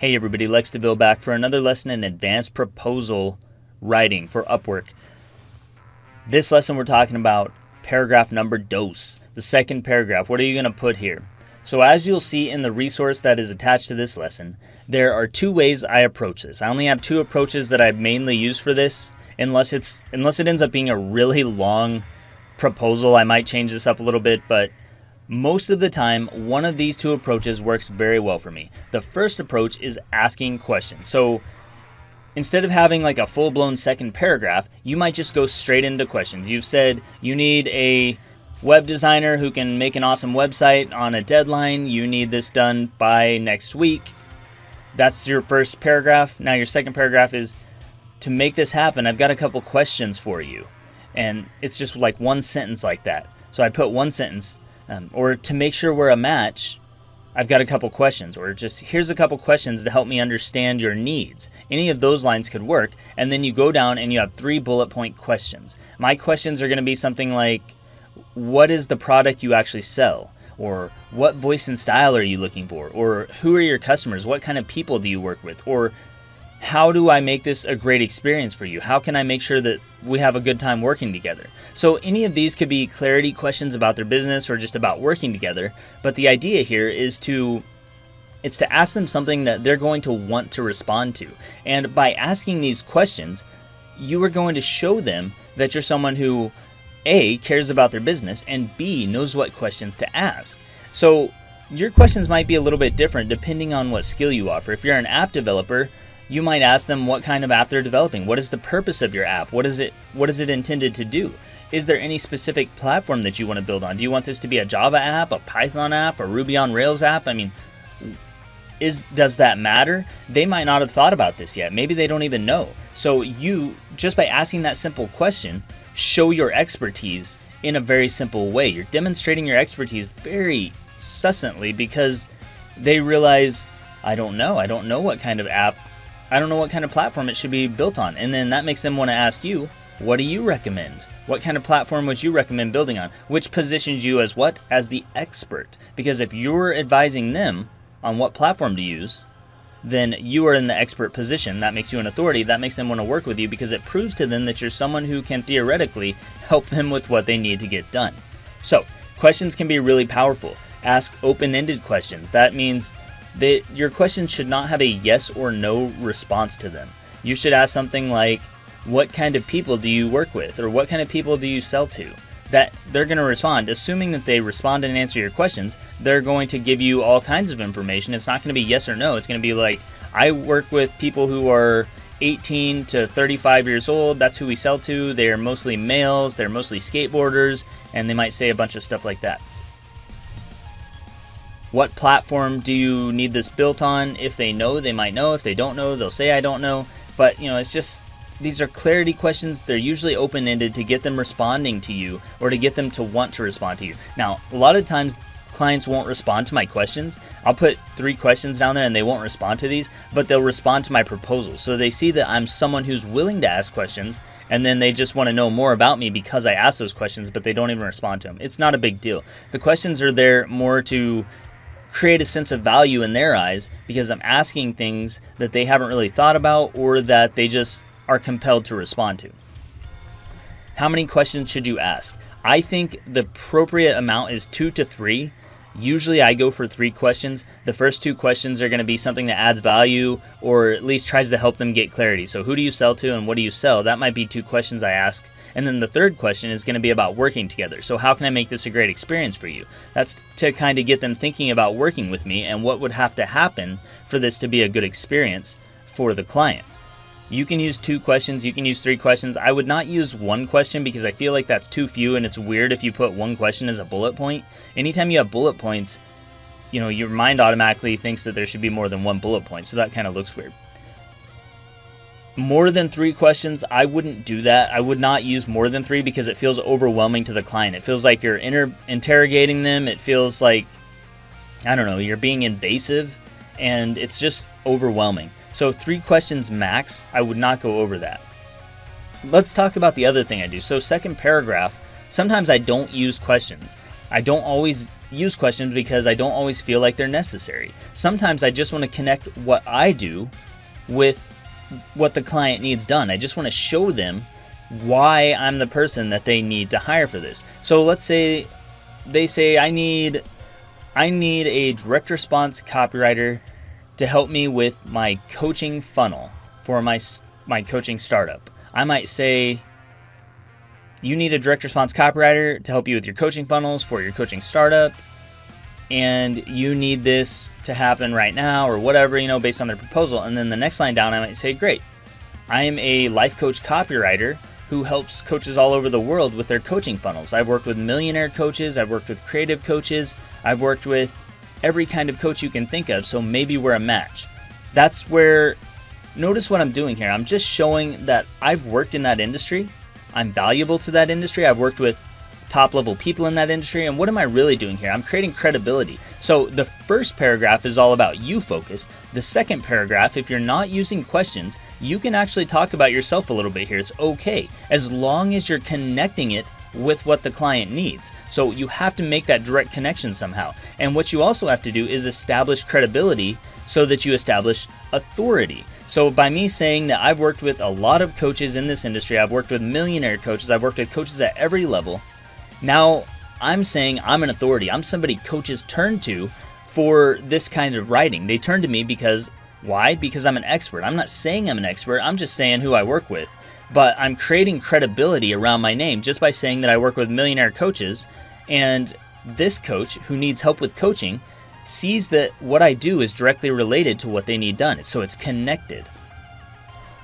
Hey everybody, Lex DeVille back for another lesson in advanced proposal writing for Upwork. This lesson we're talking about paragraph number dos, the second paragraph. What are you going to put here? So as you'll see in the resource that is attached to this lesson, there are two ways I approach this. I only have two approaches that I've mainly used for this. Unless it ends up being a really long proposal, I might change this up a little bit, but most of the time, one of these two approaches works very well for me. The first approach is asking questions. So instead of having like a full-blown second paragraph, you might just go straight into questions. You've said you need a web designer who can make an awesome website on a deadline. You need this done by next week. That's your first paragraph. Now your second paragraph is, to make this happen, I've got a couple questions for you. And it's just like one sentence like that. So I put one sentence. Or to make sure we're a match, I've got a couple questions, or just here's a couple questions to help me understand your needs. Any of those lines could work. And then you go down and you have 3 bullet point questions. My questions are going to be something like, what is the product you actually sell? Or what voice and style are you looking for? Or who are your customers? What kind of people do you work with? Or how do I make this a great experience for you? How can I make sure that we have a good time working together? So any of these could be clarity questions about their business or just about working together. But the idea here is to ask them something that they're going to want to respond to. And by asking these questions, you are going to show them that you're someone who A, cares about their business, and B, knows what questions to ask. So your questions might be a little bit different depending on what skill you offer. If you're an app developer, you might ask them what kind of app they're developing. What is the purpose of your app? What is it intended to do? Is there any specific platform that you want to build on? Do you want this to be a Java app, a Python app, a Ruby on Rails app? I mean, does that matter? They might not have thought about this yet. Maybe they don't even know. So you, just by asking that simple question, show your expertise in a very simple way. You're demonstrating your expertise very succinctly because they realize, I don't know what kind of app, I don't know what kind of platform it should be built on. And then that makes them want to ask you, what do you recommend? What kind of platform would you recommend building on? Which positions you as what? As the expert. Because if you're advising them on what platform to use, then you are in the expert position. That makes you an authority. That makes them want to work with you because it proves to them that you're someone who can theoretically help them with what they need to get done. So questions can be really powerful. Ask open-ended questions. That means your questions should not have a yes or no response to them. You should ask something like, what kind of people do you work with? Or what kind of people do you sell to? That they're going to respond. Assuming that they respond and answer your questions, they're going to give you all kinds of information. It's not going to be yes or no. It's going to be like, I work with people who are 18 to 35 years old. That's who we sell to. They're mostly males. They're mostly skateboarders. And they might say a bunch of stuff like that. What platform do you need this built on? If they know, they might know. If they don't know, they'll say, I don't know. But, it's just, these are clarity questions. They're usually open-ended to get them responding to you or to get them to want to respond to you. Now, a lot of times clients won't respond to my questions. I'll put 3 questions down there and they won't respond to these, but they'll respond to my proposal. So they see that I'm someone who's willing to ask questions, and then they just want to know more about me because I ask those questions, but they don't even respond to them. It's not a big deal. The questions are there more to create a sense of value in their eyes because I'm asking things that they haven't really thought about or that they just are compelled to respond to. How many questions should you ask? I think the appropriate amount is 2 to 3. Usually I go for 3 questions. The first 2 questions are going to be something that adds value or at least tries to help them get clarity. So who do you sell to and what do you sell? That might be 2 questions I ask. And then the third question is going to be about working together. So how can I make this a great experience for you? That's to kind of get them thinking about working with me and what would have to happen for this to be a good experience for the client. You can use 2 questions. You can use 3 questions. I would not use 1 question because I feel like that's too few and it's weird if you put 1 question as a bullet point. Anytime you have bullet points, your mind automatically thinks that there should be more than 1 bullet point. So that kind of looks weird. More than 3 questions, I wouldn't do that. I would not use more than 3 because it feels overwhelming to the client. It feels like you're interrogating them. It feels like, I don't know, you're being invasive and it's just overwhelming. So 3 questions max. I would not go over that. Let's talk about the other thing I do. So second paragraph, sometimes I don't use questions. I don't always use questions because I don't always feel like they're necessary. Sometimes I just want to connect what I do with what the client needs done. I just want to show them why I'm the person that they need to hire for this. So let's say they say I need a direct response copywriter to help me with my coaching funnel for my coaching startup. I might say, you need a direct response copywriter to help you with your coaching funnels for your coaching startup, and you need this to happen right now, or whatever, based on their proposal. And then the next line down, I might say, great, I am a life coach copywriter who helps coaches all over the world with their coaching funnels. I've worked with millionaire coaches, I've worked with creative coaches, I've worked with every kind of coach you can think of, so maybe we're a match. That's where, notice what I'm doing here. I'm just showing that I've worked in that industry, I'm valuable to that industry, I've worked with top level people in that industry, and what am I really doing here? I'm creating credibility. So the first paragraph is all about you focus. The second paragraph, if you're not using questions, you can actually talk about yourself a little bit here. It's okay, as long as you're connecting it with what the client needs. So you have to make that direct connection somehow. And what you also have to do is establish credibility so that you establish authority. So by me saying that I've worked with a lot of coaches in this industry, I've worked with millionaire coaches, I've worked with coaches at every level, now I'm saying I'm an authority. I'm somebody coaches turn to for this kind of writing. They turn to me because, why? Because I'm an expert. I'm not saying I'm an expert, I'm just saying who I work with. But I'm creating credibility around my name just by saying that I work with millionaire coaches, and this coach who needs help with coaching sees that what I do is directly related to what they need done. So it's connected.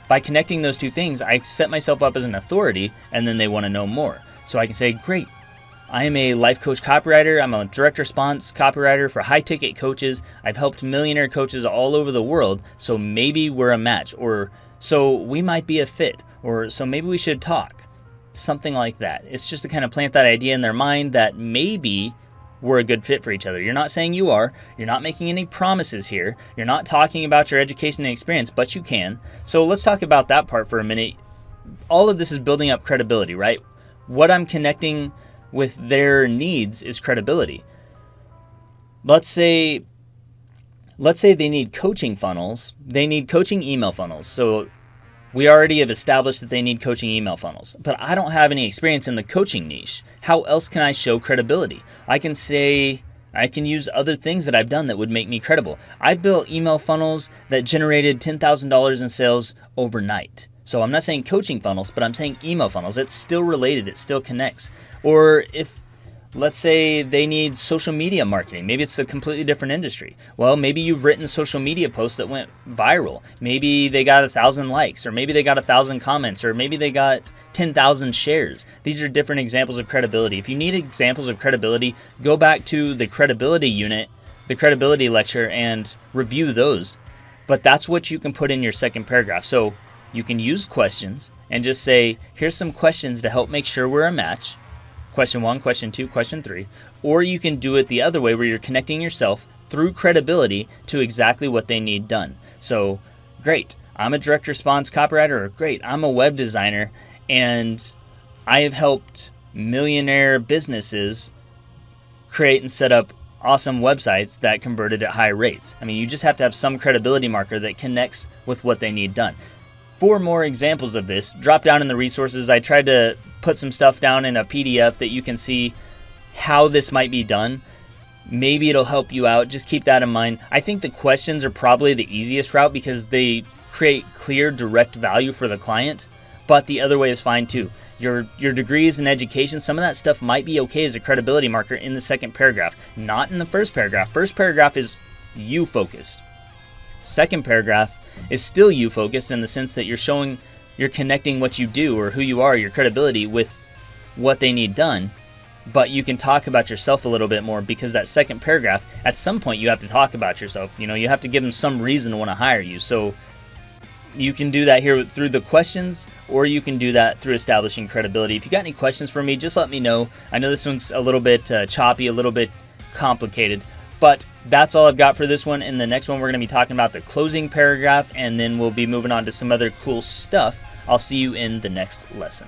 By connecting those two things, I set myself up as an authority, and then they want to know more. So I can say, great, I am a life coach copywriter. I'm a direct response copywriter for high ticket coaches. I've helped millionaire coaches all over the world. So maybe we're a match, or so we might be a fit, or so maybe we should talk. Something like that. It's just to kind of plant that idea in their mind that maybe we're a good fit for each other. You're not saying you are. You're not making any promises here. You're not talking about your education and experience, but you can. So let's talk about that part for a minute. All of this is building up credibility, right? What I'm connecting with their needs is credibility. Let's say they need coaching funnels. They need coaching email funnels. So we already have established that they need coaching email funnels, but I don't have any experience in the coaching niche. How else can I show credibility? I can use other things that I've done that would make me credible. I've built email funnels that generated $10,000 in sales overnight. So I'm not saying coaching funnels, but I'm saying email funnels. It's still related. It still connects. Or if, let's say they need social media marketing. Maybe it's a completely different industry. Well, maybe you've written social media posts that went viral. Maybe they got 1,000 likes, or maybe they got 1,000 comments, or maybe they got 10,000 shares. These are different examples of credibility. If you need examples of credibility, go back to the credibility unit, the credibility lecture, and review those. But that's what you can put in your second paragraph. So you can use questions and just say, here's some questions to help make sure we're a match. Question 1, question 2, question 3. Or you can do it the other way where you're connecting yourself through credibility to exactly what they need done. So, great, I'm a direct response copywriter, or great, I'm a web designer, and I have helped millionaire businesses create and set up awesome websites that converted at high rates. I mean, you just have to have some credibility marker that connects with what they need done. For more examples of this, drop down in the resources. I tried to put some stuff down in a PDF that you can see how this might be done. Maybe it'll help you out. Just keep that in mind. I think the questions are probably the easiest route because they create clear, direct value for the client, but the other way is fine too. Your degrees and education, some of that stuff might be okay as a credibility marker in the second paragraph, not in the first paragraph. First paragraph is you focused. Second paragraph is still you focused in the sense that you're connecting what you do or who you are, your credibility, with what they need done. But you can talk about yourself a little bit more because that second paragraph, at some point you have to talk about yourself. You have to give them some reason to want to hire you. So you can do that here through the questions, or you can do that through establishing credibility. If you got any questions for me, just let me know. I know this one's a little bit choppy, a little bit complicated, but that's all I've got for this one. In the next one, we're going to be talking about the closing paragraph, and then we'll be moving on to some other cool stuff. I'll see you in the next lesson.